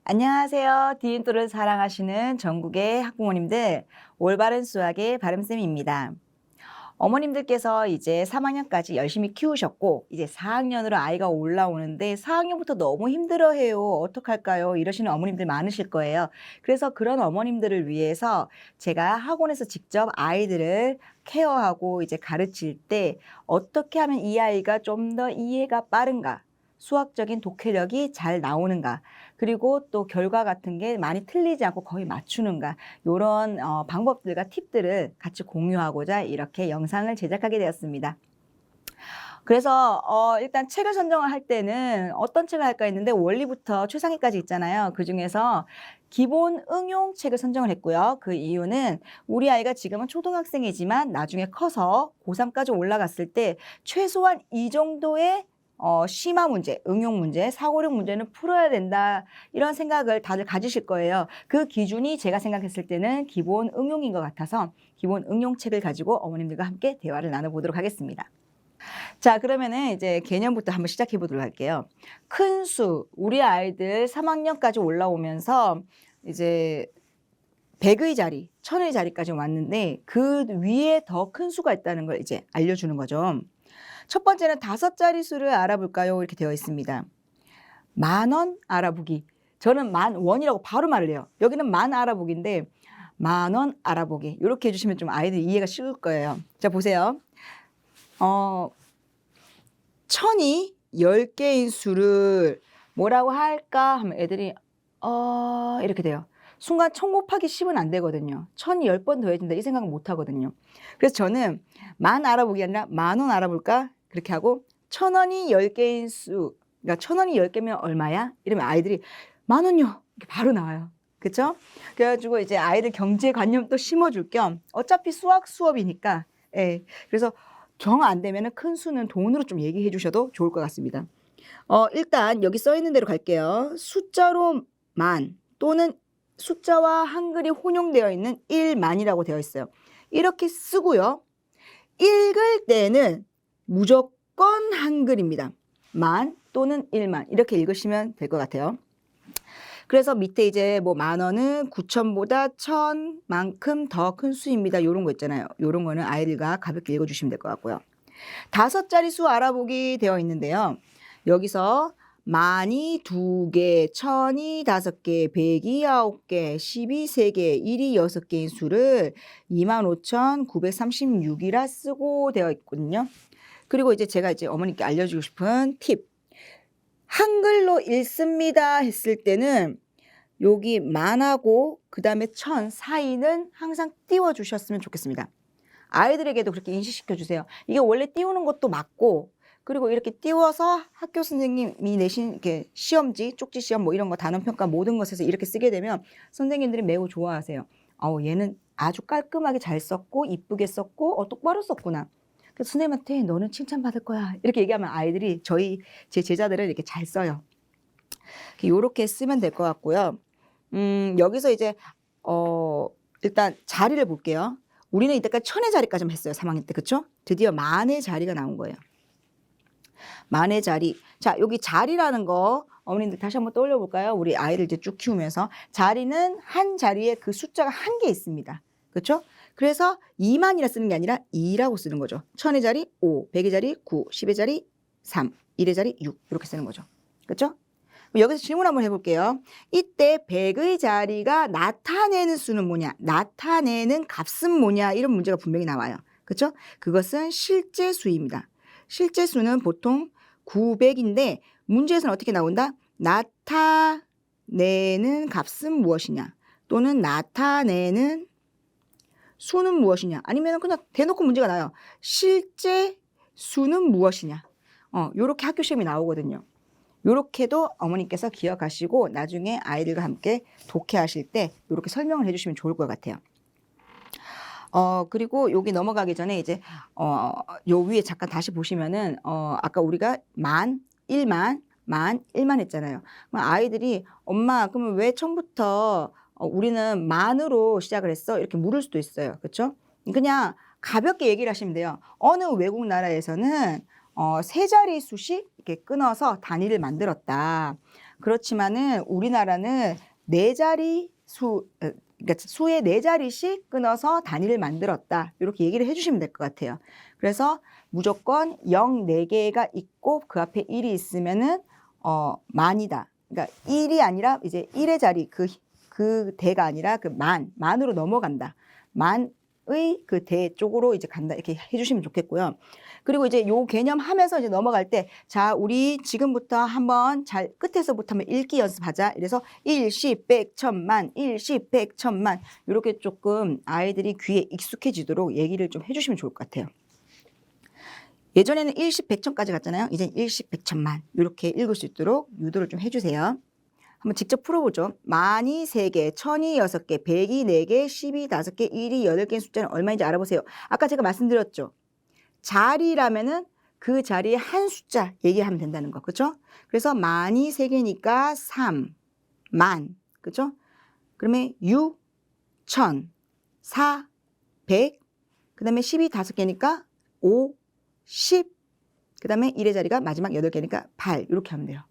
안녕하세요. 디인토를 사랑하시는 전국의 학부모님들, 올바른 수학의 바름쌤입니다. 어머님들께서 이제 3학년까지 열심히 키우셨고 이제 4학년으로 아이가 올라오는데 4학년부터 너무 힘들어해요. 어떡할까요? 이러시는 어머님들 많으실 거예요. 그래서 그런 어머님들을 위해서 제가 학원에서 직접 아이들을 케어하고 이제 가르칠 때 어떻게 하면 이 아이가 좀 더 이해가 빠른가? 수학적인 독해력이 잘 나오는가? 그리고 또 결과 같은 게 많이 틀리지 않고 거의 맞추는가? 요런 방법들과 팁들을 같이 공유하고자 이렇게 영상을 제작하게 되었습니다. 그래서 일단 책을 선정을 할 때는 어떤 책을 할까 했는데 원리부터 최상위까지 있잖아요. 그중에서 기본 응용 책을 선정을 했고요. 그 이유는 우리 아이가 지금은 초등학생이지만 나중에 커서 고3까지 올라갔을 때 최소한 이 정도의 심화 문제, 응용 문제, 사고력 문제는 풀어야 된다. 이런 생각을 다들 가지실 거예요. 그 기준이 제가 생각했을 때는 기본 응용인 것 같아서 기본 응용 책을 가지고 어머님들과 함께 대화를 나눠보도록 하겠습니다. 자, 그러면은 이제 개념부터 한번 시작해 보도록 할게요. 큰 수, 우리 아이들 3학년까지 올라오면서 이제 100의 자리, 1000의 자리까지 왔는데 그 위에 더 큰 수가 있다는 걸 이제 알려주는 거죠. 첫 번째는 5자리 수를 알아볼까요? 이렇게 되어 있습니다. 10,000원 알아보기. 저는 10,000원이라고 바로 말을 해요. 여기는 만 알아보기인데 10,000원 알아보기. 이렇게 해주시면 좀 아이들이 이해가 쉬울 거예요. 자, 보세요. 1000이 10개인 수를 뭐라고 할까 하면 애들이 이렇게 돼요. 순간 1000 곱하기 10은 안 되거든요. 1000이 10번 더해진다 이 생각은 못 하거든요. 그래서 저는 만 알아보기 아니라 10,000원 알아볼까? 그렇게 하고 1,000원이 10개인 수, 그러니까 1,000원이 10개면 얼마야? 이러면 아이들이 10,000원요. 이렇게 바로 나와요. 그렇죠? 그래가지고 이제 아이들 경제관념 또 심어줄 겸 어차피 수학 수업이니까 그래서 정 안 되면 큰 수는 돈으로 좀 얘기해 주셔도 좋을 것 같습니다. 일단 여기 써 있는 대로 갈게요. 숫자로 만 또는 숫자와 한글이 혼용되어 있는 1만이라고 되어 있어요. 이렇게 쓰고요. 읽을 때는 무조건 한글입니다. 만 또는 1만 이렇게 읽으시면 될 것 같아요. 그래서 밑에 이제 뭐 10,000원은 9,000보다 1,000만큼 더 큰 수입니다. 요런 거 있잖아요. 요런 거는 아이들과 가볍게 읽어주시면 될 것 같고요. 5자리 수 알아보기 되어 있는데요. 여기서 만이 2개, 1,000이 5개, 100이 9개, 10이 3개, 1이 6개인 수를 25,936이라 쓰고 되어 있거든요. 그리고 이제 제가 이제 어머니께 알려주고 싶은 팁. 한글로 읽습니다 했을 때는 여기 만하고 그 다음에 1,000 사이는 항상 띄워주셨으면 좋겠습니다. 아이들에게도 그렇게 인식시켜 주세요. 이게 원래 띄우는 것도 맞고 그리고 이렇게 띄워서 학교 선생님이 내신 이렇게 시험지, 쪽지 시험 뭐 이런 거 단원평가 모든 것에서 이렇게 쓰게 되면 선생님들이 매우 좋아하세요. 얘는 아주 깔끔하게 잘 썼고 이쁘게 썼고 똑바로 썼구나. 그래서 선생님한테 너는 칭찬받을 거야. 이렇게 얘기하면 아이들이 제 제자들을 이렇게 잘 써요. 이렇게 쓰면 될 것 같고요. 여기서 이제 일단 자리를 볼게요. 우리는 이때까지 1,000의 자리까지만 했어요. 3학년 때. 그쵸? 드디어 만의 자리가 나온 거예요. 만의 자리. 자, 여기 자리라는 거 어머님들 다시 한번 떠올려 볼까요? 우리 아이를 이제 쭉 키우면서 자리는 한 자리에 그 숫자가 한 개 있습니다. 그렇죠? 그래서 2만이라 쓰는 게 아니라 2라고 쓰는 거죠. 1,000의 자리 5, 100의 자리 9, 10의 자리 3, 1의 자리 6 이렇게 쓰는 거죠. 그렇죠? 여기서 질문 한번 해볼게요. 이때 100의 자리가 나타내는 수는 뭐냐? 나타내는 값은 뭐냐? 이런 문제가 분명히 나와요. 그렇죠? 그것은 실제 수입니다. 실제 수는 보통 900인데 문제에서는 어떻게 나온다? 나타내는 값은 무엇이냐? 또는 나타내는 수는 무엇이냐? 아니면 그냥 대놓고 문제가 나요. 실제 수는 무엇이냐? 요렇게 학교 시험이 나오거든요. 요렇게도 어머니께서 기억하시고 나중에 아이들과 함께 독해하실 때 요렇게 설명을 해주시면 좋을 것 같아요. 그리고 여기 넘어가기 전에 이제 요 위에 잠깐 다시 보시면은 아까 우리가 만, 1만, 만, 1만 했잖아요. 그럼 아이들이 엄마 그러면 왜 처음부터 우리는 만으로 시작을 했어? 이렇게 물을 수도 있어요. 그렇죠? 그냥 가볍게 얘기를 하시면 돼요. 어느 외국 나라에서는 세 자리 수씩 이렇게 끊어서 단위를 만들었다. 그렇지만은 우리나라는 네 자리 그러니까 수의 네 자리씩 끊어서 단위를 만들었다. 이렇게 얘기를 해주시면 될 것 같아요. 그래서 무조건 0 4개가 있고 그 앞에 1이 있으면은 만이다. 그러니까 1이 아니라 이제 1의 자리 그 대가 아니라 그 만으로 넘어간다. 만의 그 대 쪽으로 이제 간다. 이렇게 해주시면 좋겠고요. 그리고 이제 요 개념 하면서 이제 넘어갈 때, 자, 우리 지금부터 한번 잘 끝에서부터 한번 읽기 연습하자. 이래서 일십, 백, 천만, 일십, 백, 천만. 이렇게 조금 아이들이 귀에 익숙해지도록 얘기를 좀 해주시면 좋을 것 같아요. 예전에는 일십, 백천까지 갔잖아요. 이제 일십, 백천만. 이렇게 읽을 수 있도록 유도를 좀 해주세요. 한번 직접 풀어보죠. 만이 3개, 천이 6개, 백이 4개, 10이 5개, 1이 8개인 숫자는 얼마인지 알아보세요. 아까 제가 말씀드렸죠. 자리라면은 그 자리에 한 숫자 얘기하면 된다는 거. 그렇죠? 그래서 만이 3개니까 3, 만. 그렇죠? 그러면 6, 천, 4, 100. 그다음에 10이 5개니까 5, 10. 그다음에 1의 자리가 마지막 8개니까 8. 이렇게 하면 돼요.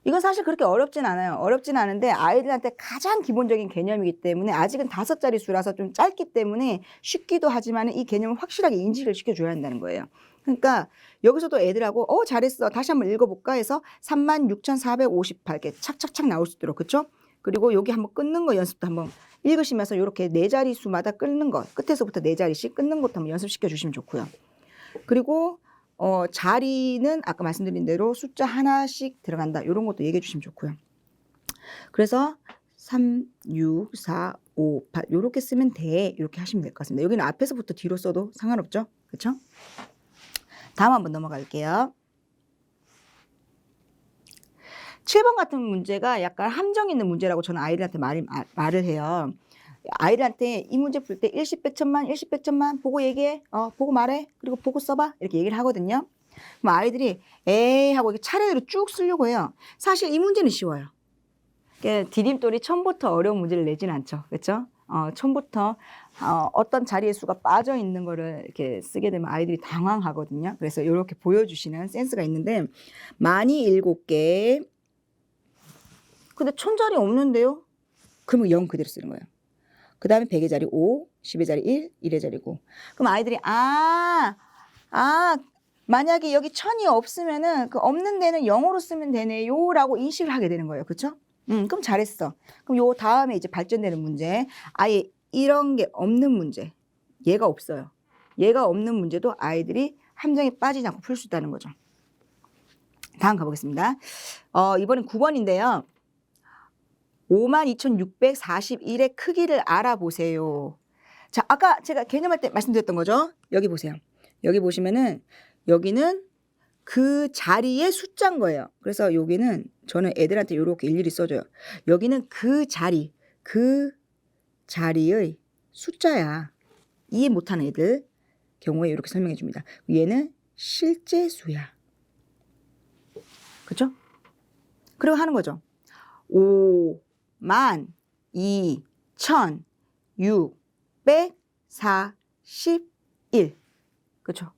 이건 사실 그렇게 어렵진 않아요. 어렵진 않은데 아이들한테 가장 기본적인 개념이기 때문에 아직은 5자리 수라서 좀 짧기 때문에 쉽기도 하지만 이 개념을 확실하게 인식을 시켜줘야 한다는 거예요. 그러니까 여기서도 애들하고 잘했어. 다시 한번 읽어볼까 해서 36,458개 착착착 나올 수 있도록. 그렇죠? 그리고 여기 한번 끊는 거 연습도 한번 읽으시면서 이렇게 4자리 수마다 끊는 거, 끝에서부터 4자리씩 끊는 것도 한번 연습시켜 주시면 좋고요. 그리고 자리는 아까 말씀드린 대로 숫자 하나씩 들어간다. 이런 것도 얘기해 주시면 좋고요. 그래서 3, 6, 4, 5, 8 이렇게 쓰면 돼. 이렇게 하시면 될 것 같습니다. 여기는 앞에서부터 뒤로 써도 상관없죠. 그렇죠? 다음 한번 넘어갈게요. 7번 같은 문제가 약간 함정 있는 문제라고 저는 아이들한테 말을 해요. 아이들한테 이 문제 풀 때 일십, 백천만, 일십, 백천만 보고 얘기해. 보고 말해. 그리고 보고 써봐. 이렇게 얘기를 하거든요. 그럼 아이들이 에이 하고 차례대로 쭉 쓰려고 해요. 사실 이 문제는 쉬워요. 그러니까 디딤돌이 처음부터 어려운 문제를 내진 않죠. 그렇죠? 처음부터 어떤 자리의 수가 빠져 있는 거를 이렇게 쓰게 되면 아이들이 당황하거든요. 그래서 이렇게 보여주시는 센스가 있는데 만이 7개. 근데 천자리 없는데요? 그러면 0 그대로 쓰는 거예요. 그 다음에 100의 자리 5, 10의 자리 1, 1의 자리 9. 그럼 아이들이 만약에 여기 천이 없으면은 그 없는 데는 0으로 쓰면 되네요 라고 인식을 하게 되는 거예요. 그렇죠? 그럼 잘했어. 그럼 요 다음에 이제 발전되는 문제, 아예 이런 게 없는 문제, 얘가 없어요. 얘가 없는 문제도 아이들이 함정에 빠지지 않고 풀 수 있다는 거죠. 다음 가보겠습니다. 이번엔 9번인데요. 52,641의 크기를 알아보세요. 자, 아까 제가 개념할 때 말씀드렸던 거죠. 여기 보세요. 여기 보시면은 여기는 그 자리의 숫자인 거예요. 그래서 여기는 저는 애들한테 이렇게 일일이 써줘요. 여기는 그 자리의 숫자야. 이해 못하는 애들 경우에 이렇게 설명해 줍니다. 얘는 실제 수야. 그렇죠? 그리고 하는 거죠. 52,641. 그렇죠?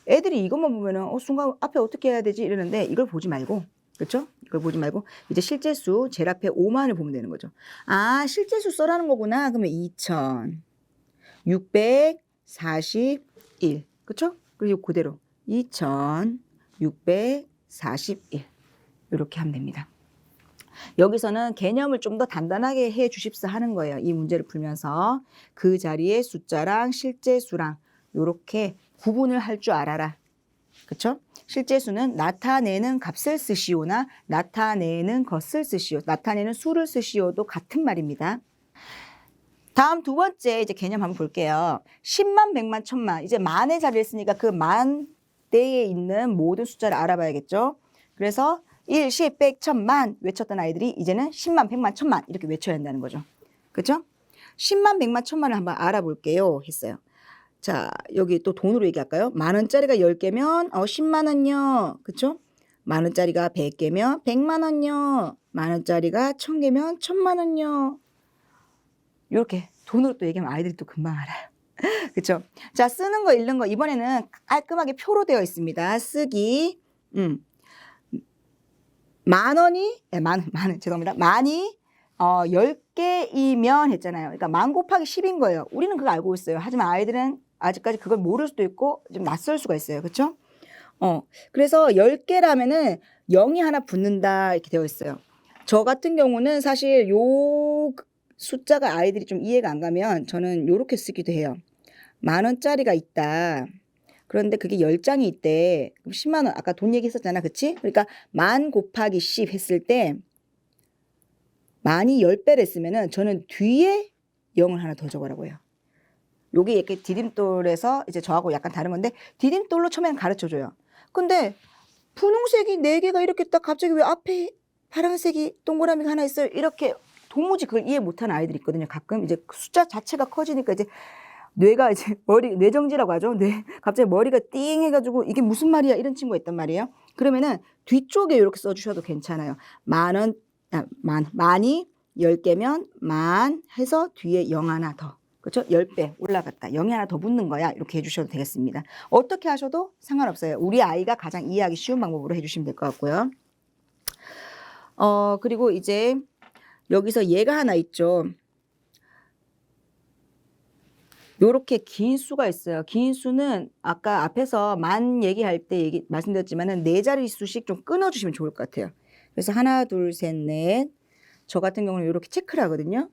애들이 이것만 보면은 순간 앞에 어떻게 해야 되지 이러는데 이걸 보지 말고, 그렇죠? 이걸 보지 말고 이제 실제수 제일 앞에 5만을 보면 되는 거죠. 실제수 써라는 거구나. 그러면 2,641. 그렇죠? 그리고 그대로 2,641. 이렇게 하면 됩니다. 여기서는 개념을 좀 더 단단하게 해 주십사 하는 거예요. 이 문제를 풀면서 그 자리의 숫자랑 실제 수랑 이렇게 구분을 할 줄 알아라. 그렇죠? 실제 수는 나타내는 값을 쓰시오나 나타내는 것을 쓰시오. 나타내는 수를 쓰시오도 같은 말입니다. 다음 두 번째 이제 개념 한번 볼게요. 10만, 100만, 1000만. 이제 만의 자리를 쓰니까 그 만 대에 있는 모든 숫자를 알아봐야겠죠. 그래서 1, 10, 100, 1000만 외쳤던 아이들이 이제는 10만, 100만, 1000만 이렇게 외쳐야 한다는 거죠. 그렇죠? 10만, 100만, 1000만을 한번 알아볼게요 했어요. 자, 여기 또 돈으로 얘기할까요? 만 원짜리가 10개면 10만 원요. 그렇죠? 만 원짜리가 100개면 100만 원요. 만 원짜리가 1000개면 1000만 원요. 이렇게 돈으로 또 얘기하면 아이들이 또 금방 알아요. 그렇죠? 자, 쓰는 거 읽는 거 이번에는 깔끔하게 표로 되어 있습니다. 쓰기. 죄송합니다. 만이 10개이면 했잖아요. 그러니까 만 곱하기 10인 거예요. 우리는 그거 알고 있어요. 하지만 아이들은 아직까지 그걸 모를 수도 있고 좀 낯설 수가 있어요. 그렇죠? 그래서 10개라면은 0이 하나 붙는다 이렇게 되어 있어요. 저 같은 경우는 사실 요 숫자가 아이들이 좀 이해가 안 가면 저는 요렇게 쓰기도 해요. 10,000원짜리가 있다. 그런데 그게 10장이 있대. 그럼 10만 원. 아까 돈 얘기했었잖아. 그치? 그러니까 만 곱하기 10 했을 때 만이 10배를 했으면은 저는 뒤에 0을 하나 더 적으라고 해요. 요게 이렇게 디딤돌에서 이제 저하고 약간 다른 건데 디딤돌로 처음에는 가르쳐 줘요. 근데 분홍색이 4개가 이렇게 딱 갑자기 왜 앞에 파란색이 동그라미가 하나 있어요? 이렇게 도무지 그걸 이해 못하는 아이들이 있거든요. 가끔 이제 숫자 자체가 커지니까 이제 뇌가 이제 뇌정지라고 하죠. 갑자기 머리가 띵 해가지고 이게 무슨 말이야 이런 친구가 있단 말이에요. 그러면은 뒤쪽에 이렇게 써주셔도 괜찮아요. 만이 10개면 만 해서 뒤에 0 하나 더. 그렇죠? 10배 올라갔다. 0이 하나 더 붙는 거야. 이렇게 해주셔도 되겠습니다. 어떻게 하셔도 상관없어요. 우리 아이가 가장 이해하기 쉬운 방법으로 해주시면 될 것 같고요. 그리고 이제 여기서 얘가 하나 있죠. 요렇게 긴 수가 있어요. 긴 수는 아까 앞에서 만 얘기할 때 말씀드렸지만은 4자리 수씩 좀 끊어주시면 좋을 것 같아요. 그래서 하나, 둘, 셋, 넷. 저 같은 경우는 이렇게 체크를 하거든요.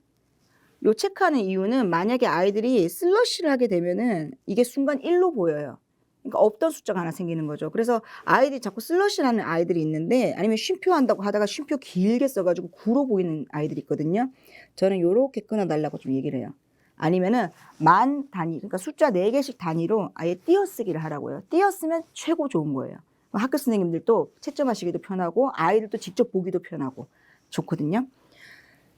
요 체크하는 이유는 만약에 아이들이 슬러시를 하게 되면은 이게 순간 1로 보여요. 그러니까 없던 숫자가 하나 생기는 거죠. 그래서 아이들이 자꾸 슬러시를 하는 아이들이 있는데 아니면 쉼표 한다고 하다가 쉼표 길게 써가지고 9로 보이는 아이들이 있거든요. 저는 요렇게 끊어달라고 좀 얘기를 해요. 아니면은 만 단위, 그러니까 숫자 4개씩 단위로 아예 띄어쓰기를 하라고요. 띄어쓰면 최고 좋은 거예요. 학교 선생님들도 채점하시기도 편하고 아이들도 직접 보기도 편하고 좋거든요.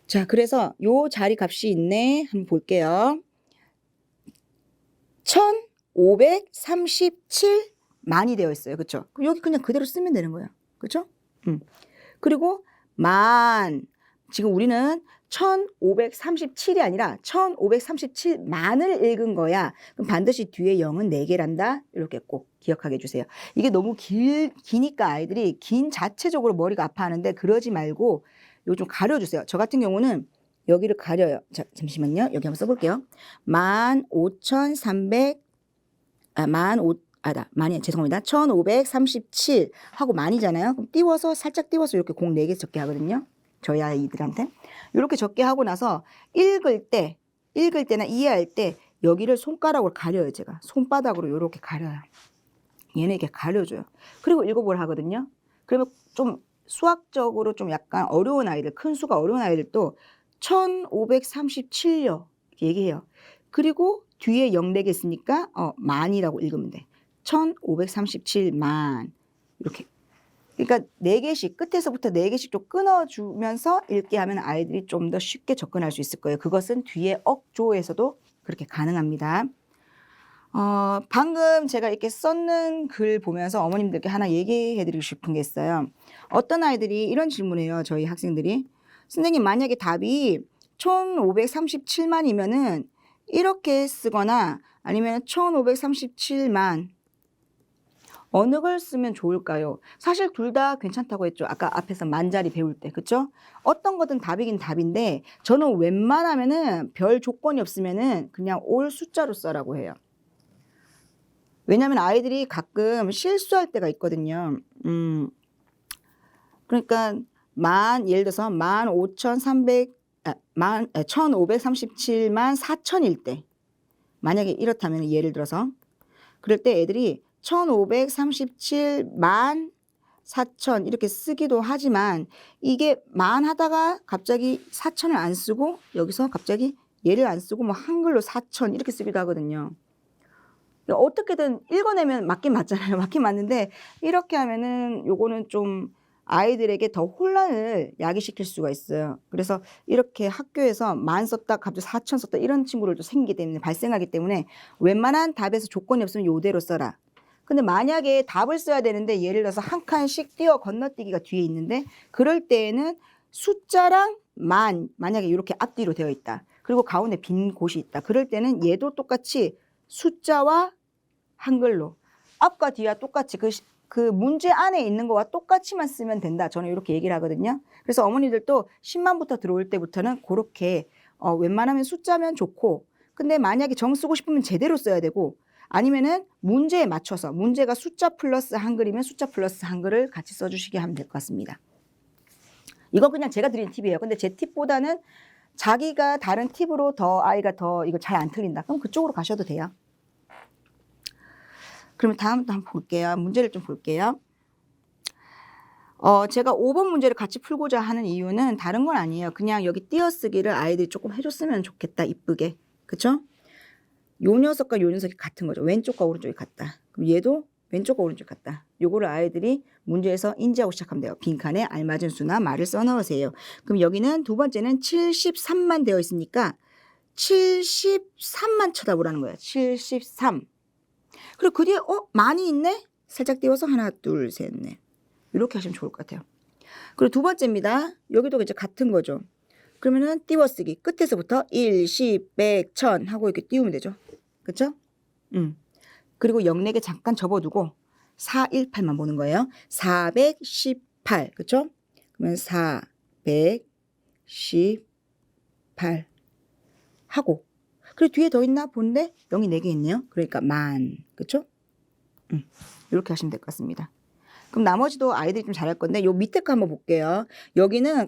자, 그래서 요 자리 값이 있네. 한번 볼게요. 1537만이 되어 있어요. 그렇죠? 여기 그냥 그대로 쓰면 되는 거예요. 그렇죠? 그리고 지금 우리는 1537이 아니라 1537만을 읽은 거야. 그럼 반드시 뒤에 0은 4개란다. 이렇게 꼭 기억하게 해주세요. 이게 너무 기니까 아이들이 긴 자체적으로 머리가 아파하는데 그러지 말고 이거 좀 가려주세요. 저 같은 경우는 여기를 가려요. 자, 잠시만요. 여기 한번 써볼게요. 1537 하고 만이잖아요. 그럼 살짝 띄워서 이렇게 공 4개 적게 하거든요. 저희 아이들한테. 이렇게 적게 하고 나서 읽을 때나 이해할 때 여기를 손가락으로 가려요. 제가 손바닥으로 이렇게 가려요. 얘는 이렇게 가려줘요. 그리고 읽어보라 하거든요. 그러면 좀 수학적으로 좀 약간 어려운 아이들, 큰 수가 어려운 아이들도 1537요 얘기해요. 그리고 뒤에 0 4개 있으니까 만이라고 읽으면 돼. 1537만 이렇게. 그러니까 4개씩 끝에서부터 4개씩 좀 끊어주면서 읽게 하면 아이들이 좀 더 쉽게 접근할 수 있을 거예요. 그것은 뒤에 억조에서도 그렇게 가능합니다. 방금 제가 이렇게 썼는 글 보면서 어머님들께 하나 얘기해 드리고 싶은 게 있어요. 어떤 아이들이 이런 질문해요. 저희 학생들이. 선생님, 만약에 답이 1537만이면은 이렇게 쓰거나 아니면 1537만 어느 걸 쓰면 좋을까요? 사실 둘 다 괜찮다고 했죠. 아까 앞에서 만자리 배울 때. 그쵸? 어떤 거든 답이긴 답인데 저는 웬만하면은 별 조건이 없으면은 그냥 올 숫자로 써라고 해요. 왜냐하면 아이들이 가끔 실수할 때가 있거든요. 그러니까 예를 들어서 1537만 4천일 때 만약에 이렇다면 예를 들어서 그럴 때 애들이 1537만 4천 이렇게 쓰기도 하지만 이게 만 하다가 갑자기 4천을 안 쓰고 여기서 갑자기 얘를 안 쓰고 뭐 한글로 4천 이렇게 쓰기도 하거든요. 어떻게든 읽어내면 맞긴 맞잖아요. 맞긴 맞는데 이렇게 하면은 요거는 좀 아이들에게 더 혼란을 야기시킬 수가 있어요. 그래서 이렇게 학교에서 만 썼다 갑자기 4천 썼다 이런 친구들도 생기기 때문에 발생하기 때문에 웬만한 답에서 조건이 없으면 요대로 써라. 근데 만약에 답을 써야 되는데 예를 들어서 한 칸씩 띄어 건너뛰기가 뒤에 있는데 그럴 때에는 숫자랑 만약에 이렇게 앞뒤로 되어 있다. 그리고 가운데 빈 곳이 있다. 그럴 때는 얘도 똑같이 숫자와 한글로 앞과 뒤와 똑같이 그 그 문제 안에 있는 거와 똑같이만 쓰면 된다. 저는 이렇게 얘기를 하거든요. 그래서 어머니들도 10만부터 들어올 때부터는 그렇게 웬만하면 숫자면 좋고, 근데 만약에 정 쓰고 싶으면 제대로 써야 되고, 아니면은 문제에 맞춰서 문제가 숫자 플러스 한글이면 숫자 플러스 한글을 같이 써주시게 하면 될 것 같습니다. 이건 그냥 제가 드린 팁이에요. 근데 제 팁보다는 자기가 다른 팁으로 더 아이가 더 이거 잘 안 틀린다. 그럼 그쪽으로 가셔도 돼요. 그러면 다음도 한번 볼게요. 문제를 좀 볼게요. 제가 5번 문제를 같이 풀고자 하는 이유는 다른 건 아니에요. 그냥 여기 띄어쓰기를 아이들이 조금 해줬으면 좋겠다. 이쁘게. 그쵸? 요 녀석과 요 녀석이 같은 거죠. 왼쪽과 오른쪽이 같다. 그럼 얘도 왼쪽과 오른쪽이 같다. 요거를 아이들이 문제에서 인지하고 시작하면 돼요. 빈칸에 알맞은 수나 말을 써 넣으세요. 그럼 여기는 두 번째는 73만 되어 있으니까 73만 쳐다보라는 거예요. 73. 그리고 그 뒤에 많이 있네? 살짝 띄워서 하나, 둘, 셋, 넷. 이렇게 하시면 좋을 것 같아요. 그리고 두 번째입니다. 여기도 이제 같은 거죠. 그러면은 띄워쓰기 끝에서부터 1, 10, 100, 1000 하고 이렇게 띄우면 되죠. 그쵸? 그리고 0, 4개 잠깐 접어두고 418만 보는 거예요. 418. 그쵸? 그러면 418 하고, 그리고 뒤에 더 있나 보는데 0이 4개 있네요. 그러니까 만. 그쵸? 이렇게 하시면 될 것 같습니다. 그럼 나머지도 아이들이 좀 잘할 건데 요 밑에 거 한번 볼게요. 여기는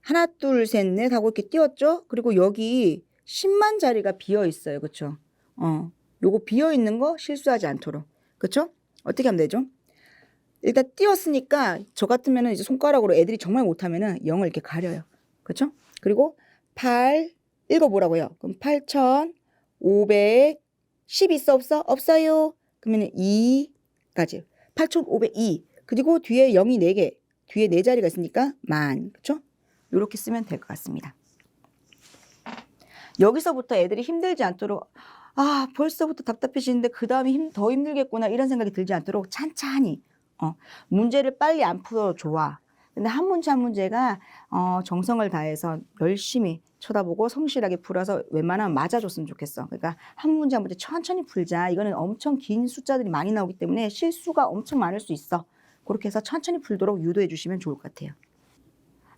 하나, 둘, 셋, 넷 하고 이렇게 띄웠죠? 그리고 여기 10만 자리가 비어 있어요. 그쵸? 요거 비어 있는 거 실수하지 않도록. 그쵸? 어떻게 하면 되죠? 일단 띄웠으니까 저 같으면은 이제 손가락으로 애들이 정말 못하면은 0을 이렇게 가려요. 그쵸? 그리고 8 읽어보라고요. 그럼 8,510 있어 없어? 없어요. 그러면 2까지 8,502. 그리고 뒤에 0이 4개, 뒤에 4자리가 있으니까 만. 그쵸? 이렇게 쓰면 될 것 같습니다. 여기서부터 애들이 힘들지 않도록 벌써부터 답답해지는데 그 다음에 더 힘들겠구나 이런 생각이 들지 않도록 찬찬히 문제를 빨리 안 풀어도 좋아. 근데 한 문제 한 문제가 정성을 다해서 열심히 쳐다보고 성실하게 풀어서 웬만하면 맞아줬으면 좋겠어. 그러니까 한 문제 한 문제 천천히 풀자. 이거는 엄청 긴 숫자들이 많이 나오기 때문에 실수가 엄청 많을 수 있어. 그렇게 해서 천천히 풀도록 유도해 주시면 좋을 것 같아요.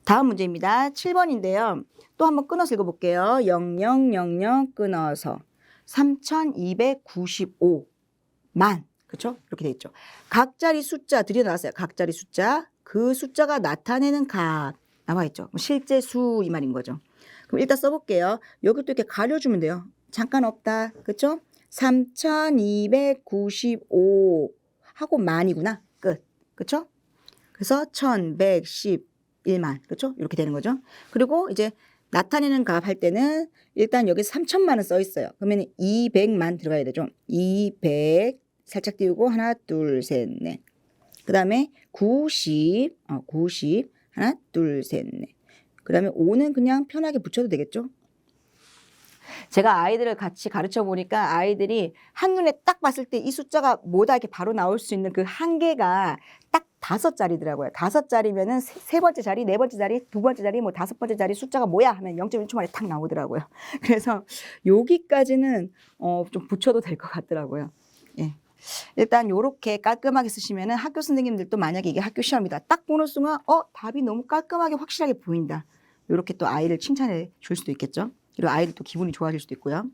다음 문제입니다. 7번인데요. 또 한번 끊어서 읽어볼게요. 0000 끊어서 3295만. 그렇죠? 이렇게 돼 있죠. 각자리 숫자 들여놨어요. 각자리 숫자. 그 숫자가 나타내는 값 나와 있죠. 실제 수 이 말인 거죠. 그럼 일단 써볼게요. 여기 또 이렇게 가려주면 돼요. 잠깐 없다. 그렇죠? 3295 하고 만이구나. 끝. 그렇죠? 그래서 1111만. 그렇죠? 이렇게 되는 거죠. 그리고 이제 나타내는 값 할 때는 일단 여기 3천만원 써 있어요. 그러면 200만 들어가야 되죠. 200 살짝 띄우고 하나, 둘, 셋, 넷. 그 다음에 90 하나, 둘, 셋, 넷. 그 다음에 5는 그냥 편하게 붙여도 되겠죠. 제가 아이들을 같이 가르쳐 보니까 아이들이 한눈에 딱 봤을 때 이 숫자가 뭐다 이렇게 바로 나올 수 있는 그 한계가 딱 5자리더라고요. 5자리면은 세 번째 자리, 네 번째 자리, 두 번째 자리, 뭐 5번째 자리 숫자가 뭐야 하면 0.1초 만에 탁 나오더라고요. 그래서 여기까지는 좀 붙여도 될 것 같더라고요. 예. 일단 요렇게 깔끔하게 쓰시면은 학교 선생님들도 만약에 이게 학교 시험이다 딱 보는 순간 답이 너무 깔끔하게 확실하게 보인다. 요렇게 또 아이를 칭찬해 줄 수도 있겠죠. 그리고 아이들 또 기분이 좋아질 수도 있고요.